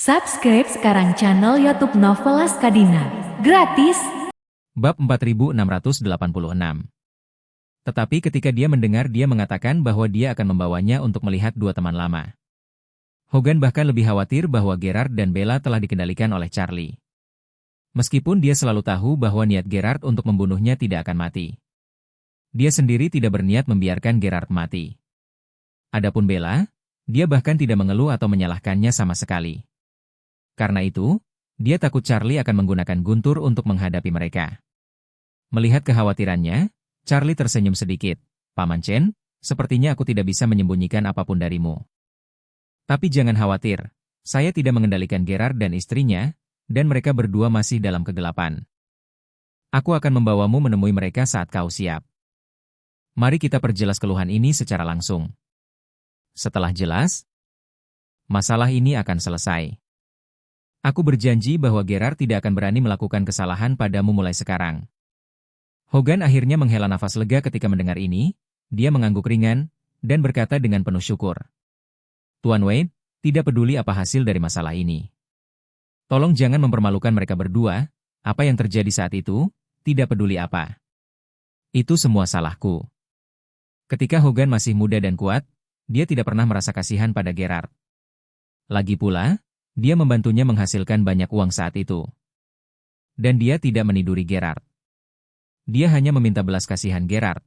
Subscribe sekarang channel YouTube Novelas Kadina. Gratis. Bab 4686. Tetapi ketika dia mendengar dia mengatakan bahwa dia akan membawanya untuk melihat dua teman lama. Hogan bahkan lebih khawatir bahwa Gerard dan Bella telah dikendalikan oleh Charlie. Meskipun dia selalu tahu bahwa niat Gerard untuk membunuhnya tidak akan mati. Dia sendiri tidak berniat membiarkan Gerard mati. Adapun Bella, dia bahkan tidak mengeluh atau menyalahkannya sama sekali. Karena itu, dia takut Charlie akan menggunakan guntur untuk menghadapi mereka. Melihat kekhawatirannya, Charlie tersenyum sedikit. "Paman Chen, sepertinya aku tidak bisa menyembunyikan apapun darimu. Tapi jangan khawatir, saya tidak mengendalikan Gerard dan istrinya, dan mereka berdua masih dalam kegelapan. Aku akan membawamu menemui mereka saat kau siap. Mari kita perjelas keluhan ini secara langsung. Setelah jelas, masalah ini akan selesai. Aku berjanji bahwa Gerard tidak akan berani melakukan kesalahan padamu mulai sekarang." Hogan akhirnya menghela nafas lega ketika mendengar ini, dia mengangguk ringan, dan berkata dengan penuh syukur. "Tuan Wade, tidak peduli apa hasil dari masalah ini. Tolong jangan mempermalukan mereka berdua, apa yang terjadi saat itu, tidak peduli apa. Itu semua salahku." Ketika Hogan masih muda dan kuat, dia tidak pernah merasa kasihan pada Gerard. Lagi pula, dia membantunya menghasilkan banyak uang saat itu. Dan dia tidak meniduri Gerard. Dia hanya meminta belas kasihan Gerard.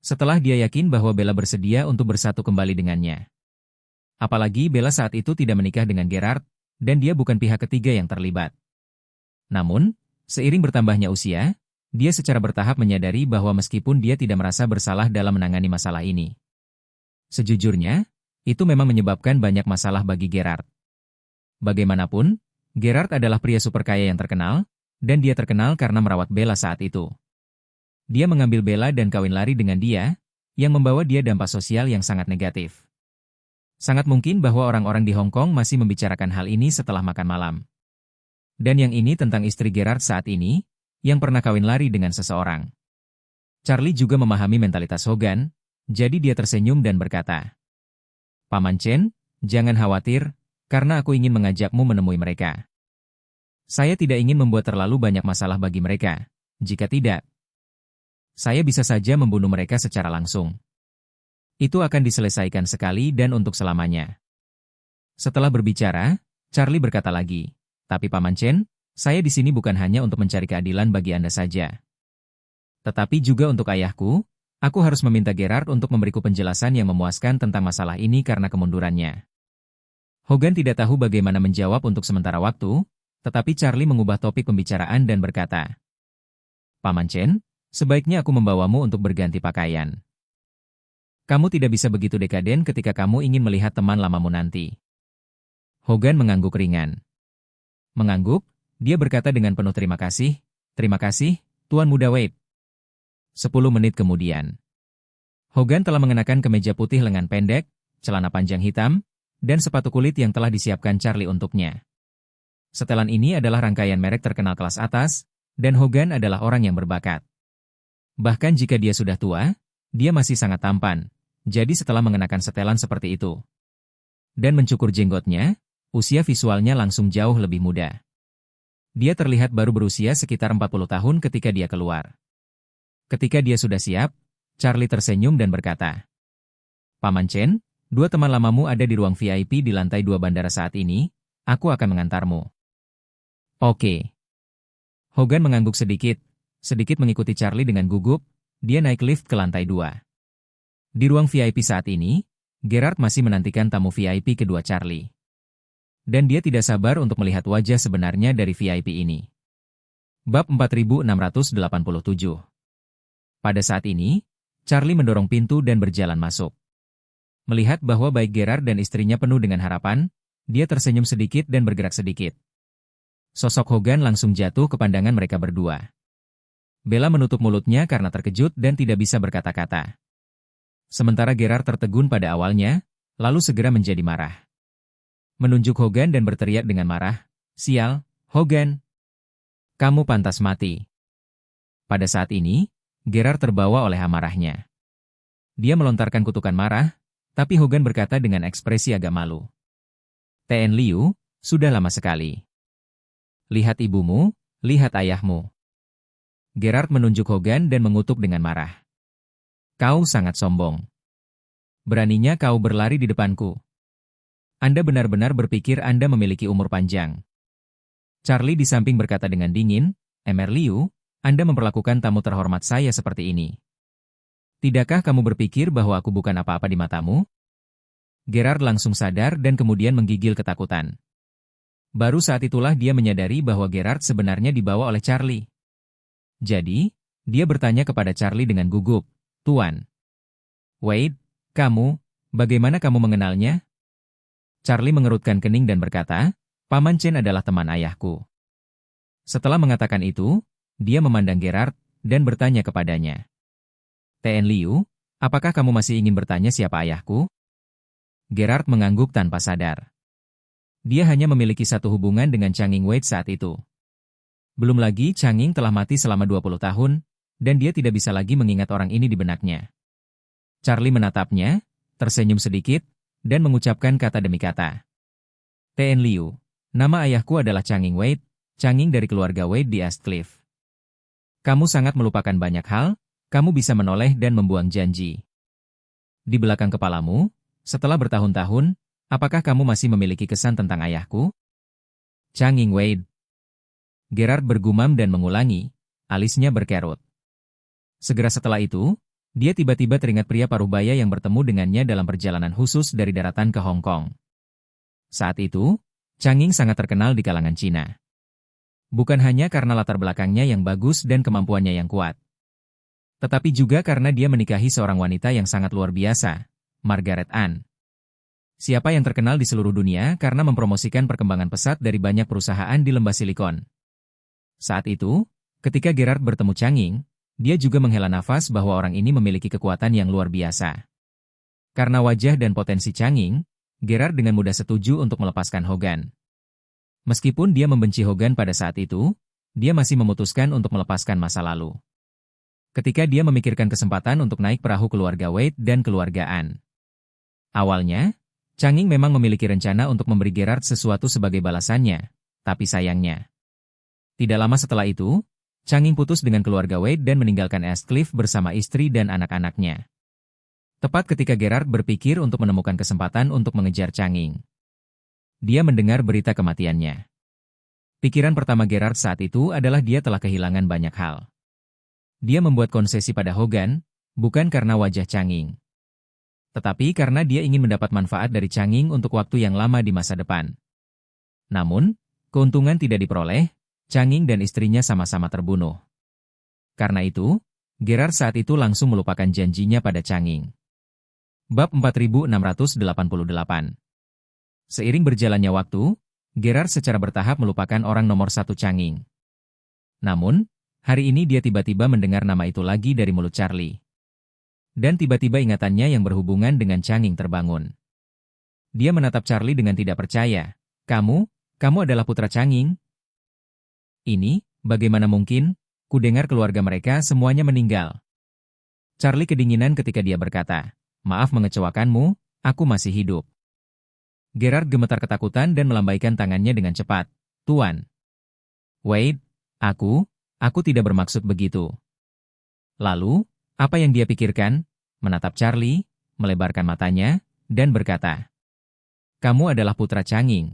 Setelah dia yakin bahwa Bella bersedia untuk bersatu kembali dengannya. Apalagi Bella saat itu tidak menikah dengan Gerard, dan dia bukan pihak ketiga yang terlibat. Namun, seiring bertambahnya usia, dia secara bertahap menyadari bahwa meskipun dia tidak merasa bersalah dalam menangani masalah ini. Sejujurnya, itu memang menyebabkan banyak masalah bagi Gerard. Bagaimanapun, Gerard adalah pria super kaya yang terkenal, dan dia terkenal karena merawat Bella saat itu. Dia mengambil Bella dan kawin lari dengan dia, yang membawa dia dampak sosial yang sangat negatif. Sangat mungkin bahwa orang-orang di Hong Kong masih membicarakan hal ini setelah makan malam. Dan yang ini tentang istri Gerard saat ini, yang pernah kawin lari dengan seseorang. Charlie juga memahami mentalitas Hogan, jadi dia tersenyum dan berkata, "Paman Chen, jangan khawatir, karena aku ingin mengajakmu menemui mereka. Saya tidak ingin membuat terlalu banyak masalah bagi mereka. Jika tidak, saya bisa saja membunuh mereka secara langsung. Itu akan diselesaikan sekali dan untuk selamanya." Setelah berbicara, Charlie berkata lagi, "Tapi Paman Chen, saya di sini bukan hanya untuk mencari keadilan bagi Anda saja. Tetapi juga untuk ayahku, aku harus meminta Gerard untuk memberiku penjelasan yang memuaskan tentang masalah ini karena kemundurannya." Hogan tidak tahu bagaimana menjawab untuk sementara waktu, tetapi Charlie mengubah topik pembicaraan dan berkata, "Paman Chen, sebaiknya aku membawamu untuk berganti pakaian. Kamu tidak bisa begitu dekaden ketika kamu ingin melihat teman lamamu nanti." Hogan mengangguk ringan. Mengangguk, dia berkata dengan penuh terima kasih, "Terima kasih, Tuan Muda Wade." 10 menit kemudian, Hogan telah mengenakan kemeja putih lengan pendek, celana panjang hitam, dan sepatu kulit yang telah disiapkan Charlie untuknya. Setelan ini adalah rangkaian merek terkenal kelas atas, dan Hogan adalah orang yang berbakat. Bahkan jika dia sudah tua, dia masih sangat tampan, jadi setelah mengenakan setelan seperti itu dan mencukur jenggotnya, usia visualnya langsung jauh lebih muda. Dia terlihat baru berusia sekitar 40 tahun ketika dia keluar. Ketika dia sudah siap, Charlie tersenyum dan berkata, "Paman Chen, dua teman lamamu ada di ruang VIP di lantai 2 bandara saat ini, aku akan mengantarmu." "Oke." Hogan mengangguk sedikit mengikuti Charlie dengan gugup, dia naik lift ke lantai 2. Di ruang VIP saat ini, Gerard masih menantikan tamu VIP kedua Charlie. Dan dia tidak sabar untuk melihat wajah sebenarnya dari VIP ini. Bab 4687. Pada saat ini, Charlie mendorong pintu dan berjalan masuk. Melihat bahwa baik Gerard dan istrinya penuh dengan harapan, dia tersenyum sedikit dan bergerak sedikit. Sosok Hogan langsung jatuh ke pandangan mereka berdua. Bella menutup mulutnya karena terkejut dan tidak bisa berkata-kata. Sementara Gerard tertegun pada awalnya, lalu segera menjadi marah. Menunjuk Hogan dan berteriak dengan marah, "Sial, Hogan! Kamu pantas mati." Pada saat ini, Gerard terbawa oleh amarahnya. Dia melontarkan kutukan marah, tapi Hogan berkata dengan ekspresi agak malu, "T.N. Liu, Sudah lama sekali. Lihat ibumu, lihat ayahmu. Gerard menunjuk Hogan dan mengutuk dengan marah. Kau sangat sombong. Beraninya kau berlari di depanku. Anda benar-benar berpikir Anda memiliki umur panjang. Charlie di samping berkata dengan dingin, Emer Liu, Anda memperlakukan tamu terhormat saya seperti ini. Tidakkah kamu berpikir bahwa aku bukan apa-apa di matamu? Gerard langsung sadar dan kemudian menggigil ketakutan. Baru saat itulah dia menyadari bahwa Gerard sebenarnya dibawa oleh Charlie. Jadi, dia bertanya kepada Charlie dengan gugup, Tuan Wade, bagaimana kamu mengenalnya? Charlie mengerutkan kening dan berkata, Paman Chen adalah teman ayahku. Setelah mengatakan itu, dia memandang Gerard dan bertanya kepadanya. T.N. Liu, apakah kamu masih ingin bertanya siapa ayahku? Gerard mengangguk tanpa sadar. Dia hanya memiliki satu hubungan dengan Changing Wade saat itu. Belum lagi Changing telah mati selama 20 tahun, dan dia tidak bisa lagi mengingat orang ini di benaknya. Charlie menatapnya, tersenyum sedikit, dan mengucapkan kata demi kata. T.N. Liu, nama ayahku adalah Changing Wade, Changing dari keluarga Wade di East Cliff. Kamu sangat melupakan banyak hal, kamu bisa menoleh dan membuang janji. Di belakang kepalamu, setelah bertahun-tahun, apakah kamu masih memiliki kesan tentang ayahku? Changing Wade. Gerard bergumam dan mengulangi, alisnya berkerut. Segera setelah itu, dia tiba-tiba teringat pria parubaya yang bertemu dengannya dalam perjalanan khusus dari daratan ke Hong Kong. Saat itu, Changing sangat terkenal di kalangan Cina. Bukan hanya karena latar belakangnya yang bagus dan kemampuannya yang kuat, tetapi juga karena dia menikahi seorang wanita yang sangat luar biasa, Margaret Ann. Siapa yang terkenal di seluruh dunia karena mempromosikan perkembangan pesat dari banyak perusahaan di lembah Silikon. Saat itu, ketika Gerard bertemu Changing, dia juga menghela nafas bahwa orang ini memiliki kekuatan yang luar biasa. Karena wajah dan potensi Changing, Gerard dengan mudah setuju untuk melepaskan Hogan. Meskipun dia membenci Hogan pada saat itu, dia masih memutuskan untuk melepaskan masa lalu. Ketika dia memikirkan kesempatan untuk naik perahu keluarga Wade dan keluarga Ann. Awalnya, Changing memang memiliki rencana untuk memberi Gerard sesuatu sebagai balasannya, tapi sayangnya. Tidak lama setelah itu, Changing putus dengan keluarga Wade dan meninggalkan East Cliff bersama istri dan anak-anaknya. Tepat ketika Gerard berpikir untuk menemukan kesempatan untuk mengejar Changing. Dia mendengar berita kematiannya. Pikiran pertama Gerard saat itu adalah dia telah kehilangan banyak hal. Dia membuat konsesi pada Hogan, bukan karena wajah Changing, tetapi karena dia ingin mendapat manfaat dari Changing untuk waktu yang lama di masa depan. Namun, keuntungan tidak diperoleh, Changing dan istrinya sama-sama terbunuh. Karena itu, Gerard saat itu langsung melupakan janjinya pada Changing. Bab 4688. Seiring berjalannya waktu, Gerard secara bertahap melupakan orang nomor satu Changing. Namun, hari ini dia tiba-tiba mendengar nama itu lagi dari mulut Charlie. Dan tiba-tiba ingatannya yang berhubungan dengan Changing terbangun. Dia menatap Charlie dengan tidak percaya. Kamu adalah putra Changing? Ini, bagaimana mungkin? Kudengar keluarga mereka semuanya meninggal. Charlie kedinginan ketika dia berkata, maaf mengecewakanmu, aku masih hidup. Gerard gemetar ketakutan dan melambaikan tangannya dengan cepat. Tuan Wade, aku tidak bermaksud begitu. Lalu, apa yang dia pikirkan? Menatap Charlie, melebarkan matanya, dan berkata, kamu adalah putra Changing.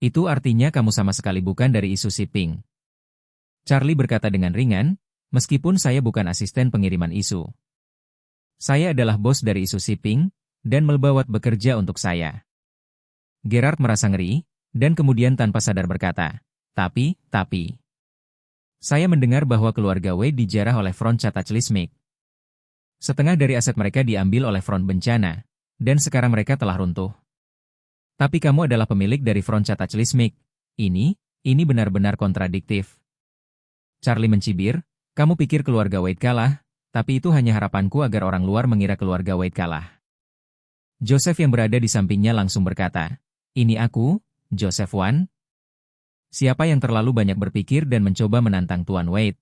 Itu artinya kamu sama sekali bukan dari isu shipping. Charlie berkata dengan ringan, meskipun saya bukan asisten pengiriman isu. Saya adalah bos dari isu shipping, dan Melbawat bekerja untuk saya. Gerard merasa ngeri, dan kemudian tanpa sadar berkata, tapi. Saya mendengar bahwa keluarga Wade dijarah oleh Front Cataclysmic. Setengah dari aset mereka diambil oleh Front Bencana, dan sekarang mereka telah runtuh. Tapi kamu adalah pemilik dari Front Cataclysmic. Ini benar-benar kontradiktif. Charlie mencibir, kamu pikir keluarga Wade kalah, tapi itu hanya harapanku agar orang luar mengira keluarga Wade kalah. Joseph yang berada di sampingnya langsung berkata, ini aku, Joseph Wan. Siapa yang terlalu banyak berpikir dan mencoba menantang Tuan Wade?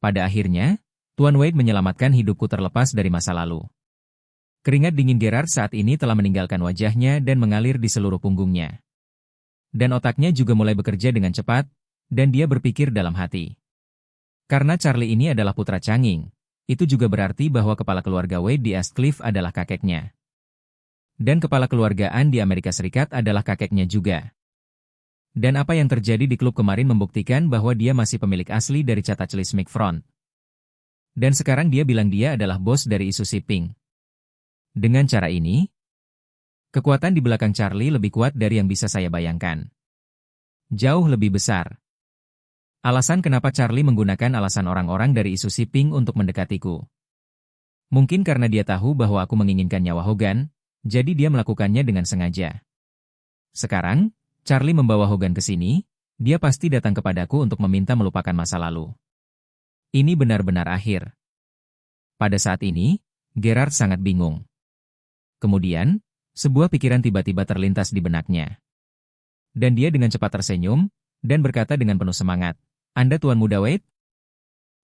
Pada akhirnya, Tuan Wade menyelamatkan hidupku terlepas dari masa lalu. Keringat dingin Gerard saat ini telah meninggalkan wajahnya dan mengalir di seluruh punggungnya. Dan otaknya juga mulai bekerja dengan cepat, dan dia berpikir dalam hati. Karena Charlie ini adalah putra Changing, itu juga berarti bahwa kepala keluarga Wade di Eastcliff adalah kakeknya. Dan kepala keluargaan di Amerika Serikat adalah kakeknya juga. Dan apa yang terjadi di klub kemarin membuktikan bahwa dia masih pemilik asli dari Chatachli Smithfront. Dan sekarang dia bilang dia adalah bos dari isu shipping. Dengan cara ini, kekuatan di belakang Charlie lebih kuat dari yang bisa saya bayangkan. Jauh lebih besar. Alasan kenapa Charlie menggunakan alasan orang-orang dari isu shipping untuk mendekatiku. Mungkin karena dia tahu bahwa aku menginginkan nyawa Hogan, jadi dia melakukannya dengan sengaja. Sekarang, Charlie membawa Hogan ke sini, dia pasti datang kepadaku untuk meminta melupakan masa lalu. Ini benar-benar akhir. Pada saat ini, Gerard sangat bingung. Kemudian, sebuah pikiran tiba-tiba terlintas di benaknya. Dan dia dengan cepat tersenyum, dan berkata dengan penuh semangat, "Anda Tuan Muda Wade?"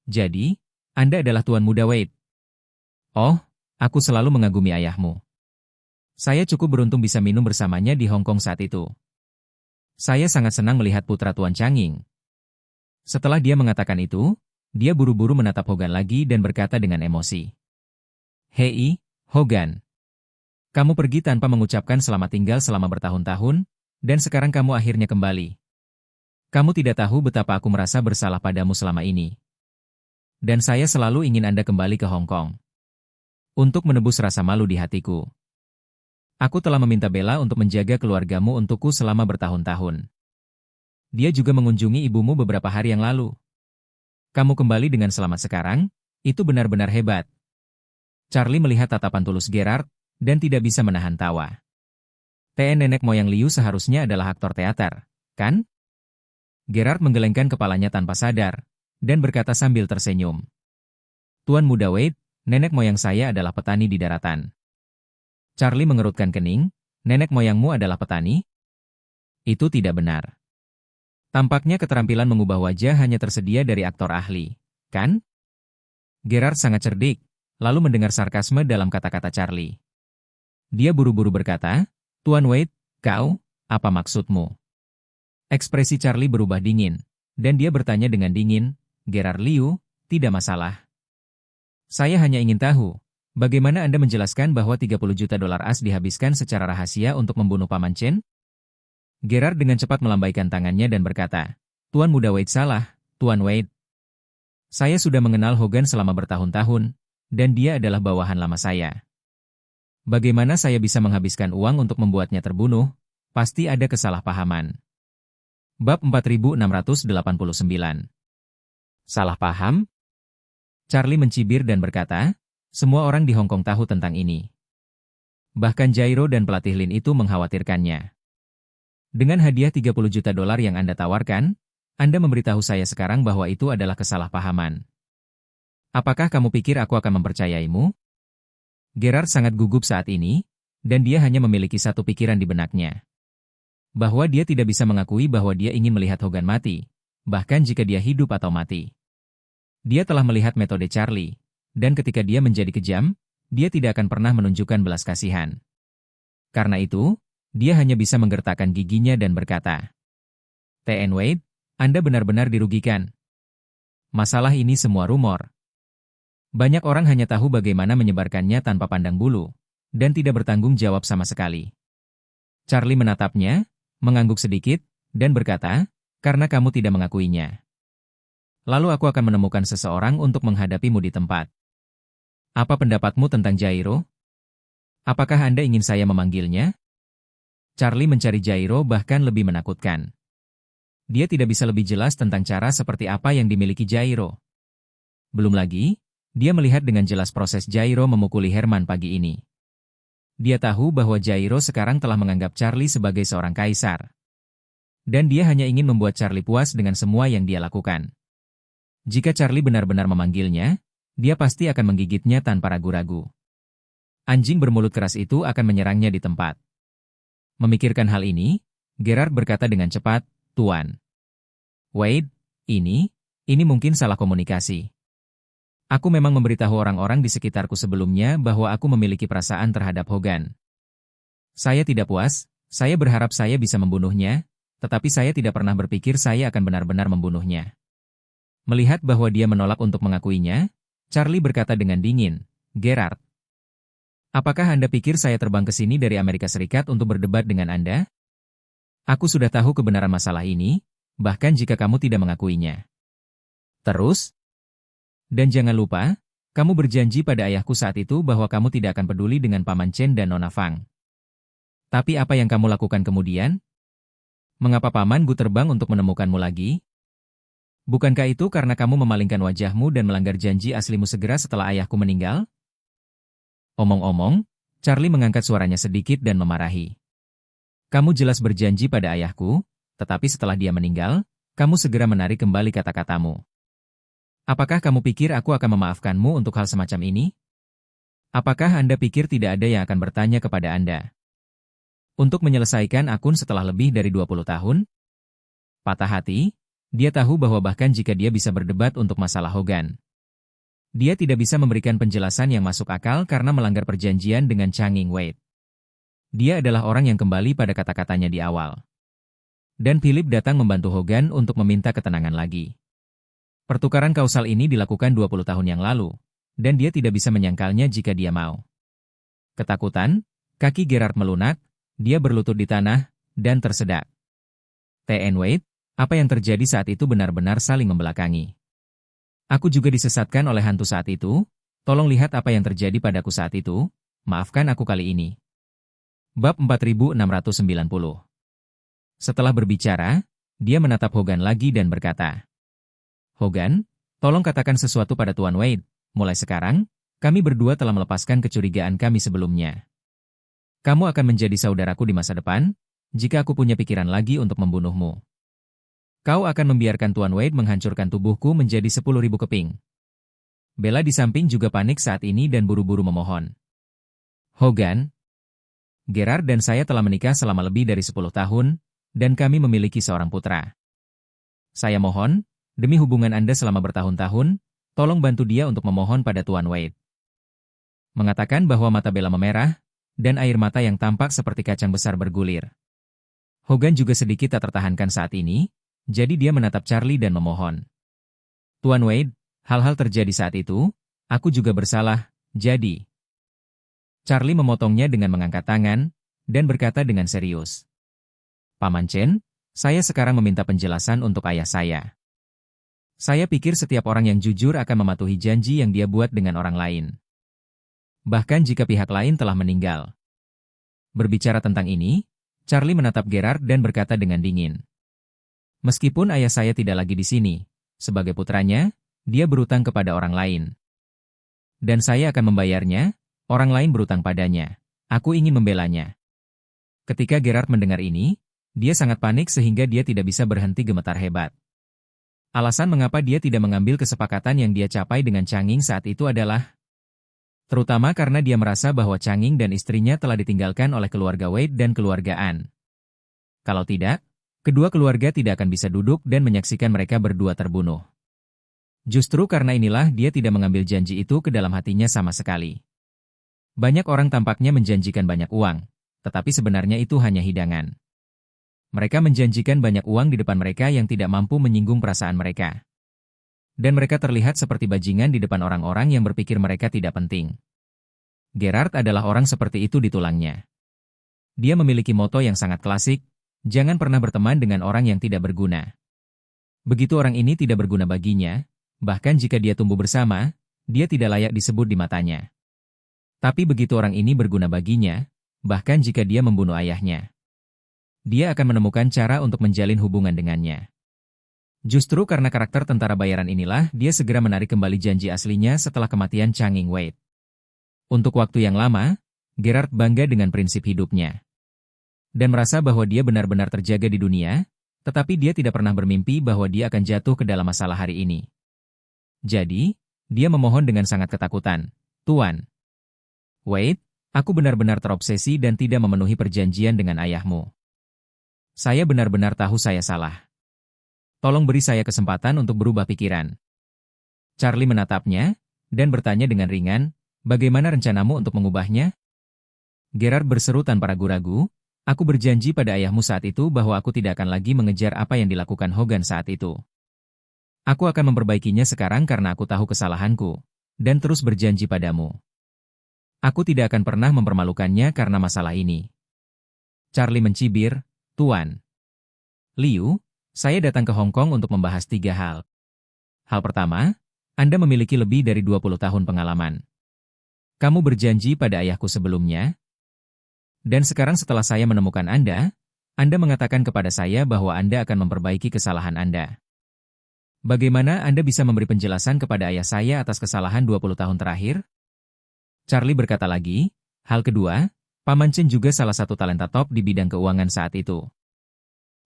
"Jadi, Anda adalah Tuan Muda Wade." "Oh, aku selalu mengagumi ayahmu. Saya cukup beruntung bisa minum bersamanya di Hong Kong saat itu. Saya sangat senang melihat putra Tuan Changing." Setelah dia mengatakan itu, dia buru-buru menatap Hogan lagi dan berkata dengan emosi, "Hei, Hogan. Kamu pergi tanpa mengucapkan selamat tinggal selama bertahun-tahun, dan sekarang kamu akhirnya kembali. Kamu tidak tahu betapa aku merasa bersalah padamu selama ini. Dan saya selalu ingin Anda kembali ke Hong Kong. Untuk menebus rasa malu di hatiku. Aku telah meminta Bella untuk menjaga keluargamu untukku selama bertahun-tahun. Dia juga mengunjungi ibumu beberapa hari yang lalu. Kamu kembali dengan selamat sekarang, itu benar-benar hebat." Charlie melihat tatapan tulus Gerard, dan tidak bisa menahan tawa. Nenek moyang Liu seharusnya adalah aktor teater, kan? Gerard menggelengkan kepalanya tanpa sadar, dan berkata sambil tersenyum. "Tuan Muda Wade, nenek moyang saya adalah petani di daratan." Charlie mengerutkan kening, "Nenek moyangmu adalah petani?" Itu tidak benar. Tampaknya keterampilan mengubah wajah hanya tersedia dari aktor ahli, kan? Gerard sangat cerdik, lalu mendengar sarkasme dalam kata-kata Charlie. Dia buru-buru berkata, "Tuan Wade, kau, apa maksudmu?" Ekspresi Charlie berubah dingin, dan dia bertanya dengan dingin, "Gerard Liu, tidak masalah. Saya hanya ingin tahu, bagaimana Anda menjelaskan bahwa 30 juta dolar as dihabiskan secara rahasia untuk membunuh Paman Chen?" Gerard dengan cepat melambaikan tangannya dan berkata, "Tuan Muda Wade salah, Tuan Wade. Saya sudah mengenal Hogan selama bertahun-tahun, dan dia adalah bawahan lama saya. Bagaimana saya bisa menghabiskan uang untuk membuatnya terbunuh? Pasti ada kesalahpahaman." Bab 4689. Salah paham? Charlie mencibir dan berkata, "Semua orang di Hong Kong tahu tentang ini. Bahkan Jairo dan pelatih Lin itu mengkhawatirkannya. Dengan hadiah 30 juta dolar yang Anda tawarkan, Anda memberitahu saya sekarang bahwa itu adalah kesalahpahaman. Apakah kamu pikir aku akan mempercayaimu?" Gerard sangat gugup saat ini, dan dia hanya memiliki satu pikiran di benaknya. Bahwa dia tidak bisa mengakui bahwa dia ingin melihat Hogan mati, bahkan jika dia hidup atau mati. Dia telah melihat metode Charlie, dan ketika dia menjadi kejam, dia tidak akan pernah menunjukkan belas kasihan. Karena itu, dia hanya bisa menggertakkan giginya dan berkata, "T.N. Wade, Anda benar-benar dirugikan. Masalah ini semua rumor. Banyak orang hanya tahu bagaimana menyebarkannya tanpa pandang bulu, dan tidak bertanggung jawab sama sekali." Charlie menatapnya, mengangguk sedikit, dan berkata, "Karena kamu tidak mengakuinya. Lalu aku akan menemukan seseorang untuk menghadapimu di tempat. Apa pendapatmu tentang Jairo? Apakah Anda ingin saya memanggilnya?" Charlie mencari Jairo bahkan lebih menakutkan. Dia tidak bisa lebih jelas tentang cara seperti apa yang dimiliki Jairo. Belum lagi, dia melihat dengan jelas proses Jairo memukuli Herman pagi ini. Dia tahu bahwa Jairo sekarang telah menganggap Charlie sebagai seorang kaisar. Dan dia hanya ingin membuat Charlie puas dengan semua yang dia lakukan. Jika Charlie benar-benar memanggilnya, dia pasti akan menggigitnya tanpa ragu-ragu. Anjing bermulut keras itu akan menyerangnya di tempat. Memikirkan hal ini, Gerard berkata dengan cepat, "Tuan Wade, ini mungkin salah komunikasi. Aku memang memberitahu orang-orang di sekitarku sebelumnya bahwa aku memiliki perasaan terhadap Hogan. Saya tidak puas, saya berharap saya bisa membunuhnya, tetapi saya tidak pernah berpikir saya akan benar-benar membunuhnya. Melihat bahwa dia menolak untuk mengakuinya, Charlie berkata dengan dingin, "Gerard, apakah Anda pikir saya terbang ke sini dari Amerika Serikat untuk berdebat dengan Anda? Aku sudah tahu kebenaran masalah ini, bahkan jika kamu tidak mengakuinya. Terus? Dan jangan lupa, kamu berjanji pada ayahku saat itu bahwa kamu tidak akan peduli dengan Paman Chen dan Nona Fang. Tapi apa yang kamu lakukan kemudian? Mengapa Paman Gu terbang untuk menemukanmu lagi? Bukankah itu karena kamu memalingkan wajahmu dan melanggar janji aslimu segera setelah ayahku meninggal?" Omong-omong, Charlie mengangkat suaranya sedikit dan memarahi. "Kamu jelas berjanji pada ayahku, tetapi setelah dia meninggal, kamu segera menarik kembali kata-katamu. Apakah kamu pikir aku akan memaafkanmu untuk hal semacam ini? Apakah Anda pikir tidak ada yang akan bertanya kepada Anda? Untuk menyelesaikan akun setelah lebih dari 20 tahun?" Patah hati, dia tahu bahwa bahkan jika dia bisa berdebat untuk masalah Hogan, dia tidak bisa memberikan penjelasan yang masuk akal karena melanggar perjanjian dengan Chang Ying-wei. Dia adalah orang yang kembali pada kata-katanya di awal. Dan Philip datang membantu Hogan untuk meminta ketenangan lagi. Pertukaran kausal ini dilakukan 20 tahun yang lalu, dan dia tidak bisa menyangkalnya jika dia mau. Ketakutan, kaki Gerard melunak, dia berlutut di tanah, dan tersedak. T.N. Wade, apa yang terjadi saat itu benar-benar saling membelakangi. Aku juga disesatkan oleh hantu saat itu, tolong lihat apa yang terjadi padaku saat itu, maafkan aku kali ini. Bab 4690. Setelah berbicara, dia menatap Hogan lagi dan berkata, "Hogan, tolong katakan sesuatu pada Tuan Wade, mulai sekarang, kami berdua telah melepaskan kecurigaan kami sebelumnya. Kamu akan menjadi saudaraku di masa depan, jika aku punya pikiran lagi untuk membunuhmu. Kau akan membiarkan Tuan Wade menghancurkan tubuhku menjadi 10.000 keping." Bella di samping juga panik saat ini dan buru-buru memohon. "Hogan, Gerard dan saya telah menikah selama lebih dari 10 tahun, dan kami memiliki seorang putra. Saya mohon, demi hubungan Anda selama bertahun-tahun, tolong bantu dia untuk memohon pada Tuan Wade." Mengatakan bahwa mata Bella memerah, dan air mata yang tampak seperti kacang besar bergulir. Hogan juga sedikit tak tertahankan saat ini, jadi dia menatap Charlie dan memohon. "Tuan Wade, hal-hal terjadi saat itu, aku juga bersalah, jadi..." Charlie memotongnya dengan mengangkat tangan, dan berkata dengan serius, "Paman Chen, saya sekarang meminta penjelasan untuk ayah saya. Saya pikir setiap orang yang jujur akan mematuhi janji yang dia buat dengan orang lain. Bahkan jika pihak lain telah meninggal." Berbicara tentang ini, Charlie menatap Gerard dan berkata dengan dingin, "Meskipun ayah saya tidak lagi di sini, sebagai putranya, dia berutang kepada orang lain. Dan saya akan membayarnya, orang lain berutang padanya. Aku ingin membelanya." Ketika Gerard mendengar ini, dia sangat panik sehingga dia tidak bisa berhenti gemetar hebat. Alasan mengapa dia tidak mengambil kesepakatan yang dia capai dengan Chang Ying saat itu adalah, terutama karena dia merasa bahwa Chang Ying dan istrinya telah ditinggalkan oleh keluarga Wade dan keluarga An. Kalau tidak, kedua keluarga tidak akan bisa duduk dan menyaksikan mereka berdua terbunuh. Justru karena inilah dia tidak mengambil janji itu ke dalam hatinya sama sekali. Banyak orang tampaknya menjanjikan banyak uang, tetapi sebenarnya itu hanya hidangan. Mereka menjanjikan banyak uang di depan mereka yang tidak mampu menyinggung perasaan mereka. Dan mereka terlihat seperti bajingan di depan orang-orang yang berpikir mereka tidak penting. Gerard adalah orang seperti itu di tulangnya. Dia memiliki moto yang sangat klasik, jangan pernah berteman dengan orang yang tidak berguna. Begitu orang ini tidak berguna baginya, bahkan jika dia tumbuh bersama, dia tidak layak disebut di matanya. Tapi begitu orang ini berguna baginya, bahkan jika dia membunuh ayahnya, dia akan menemukan cara untuk menjalin hubungan dengannya. Justru karena karakter tentara bayaran inilah dia segera menarik kembali janji aslinya setelah kematian Chang Ying-wei. Untuk waktu yang lama, Gerard bangga dengan prinsip hidupnya. Dan merasa bahwa dia benar-benar terjaga di dunia, tetapi dia tidak pernah bermimpi bahwa dia akan jatuh ke dalam masalah hari ini. Jadi, dia memohon dengan sangat ketakutan, "Tuan Wade, aku benar-benar terobsesi dan tidak memenuhi perjanjian dengan ayahmu. Saya benar-benar tahu saya salah. Tolong beri saya kesempatan untuk berubah pikiran." Charlie menatapnya, dan bertanya dengan ringan, "Bagaimana rencanamu untuk mengubahnya?" Gerard berseru tanpa ragu-ragu, Aku berjanji pada ayahmu saat itu bahwa aku tidak akan lagi mengejar apa yang dilakukan Hogan saat itu. Aku akan memperbaikinya sekarang karena aku tahu kesalahanku, dan terus berjanji padamu. Aku tidak akan pernah mempermalukannya karena masalah ini. Charlie mencibir, Tuan Liu, saya datang ke Hong Kong untuk membahas 3 hal. Hal pertama, Anda memiliki lebih dari 20 tahun pengalaman. Kamu berjanji pada ayahku sebelumnya, dan sekarang setelah saya menemukan Anda mengatakan kepada saya bahwa Anda akan memperbaiki kesalahan Anda. Bagaimana Anda bisa memberi penjelasan kepada ayah saya atas kesalahan 20 tahun terakhir? Charlie berkata lagi, hal kedua, Paman Chen juga salah satu talenta top di bidang keuangan saat itu.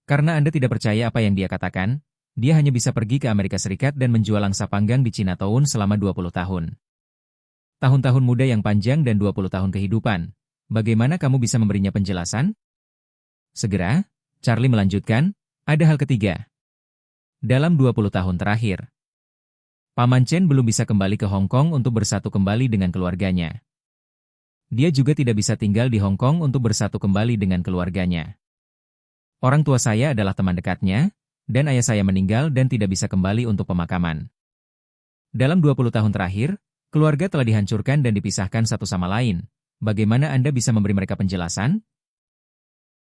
Karena Anda tidak percaya apa yang dia katakan, dia hanya bisa pergi ke Amerika Serikat dan menjual angsa panggang di Chinatown selama 20 tahun. Tahun-tahun muda yang panjang dan 20 tahun kehidupan. Bagaimana kamu bisa memberinya penjelasan? Segera, Charlie melanjutkan, ada hal ketiga. Dalam 20 tahun terakhir, Paman Chen belum bisa kembali ke Hong Kong untuk bersatu kembali dengan keluarganya. Dia juga tidak bisa tinggal di Hong Kong untuk bersatu kembali dengan keluarganya. Orang tua saya adalah teman dekatnya, dan ayah saya meninggal dan tidak bisa kembali untuk pemakaman. Dalam 20 tahun terakhir, keluarga telah dihancurkan dan dipisahkan satu sama lain. Bagaimana Anda bisa memberi mereka penjelasan?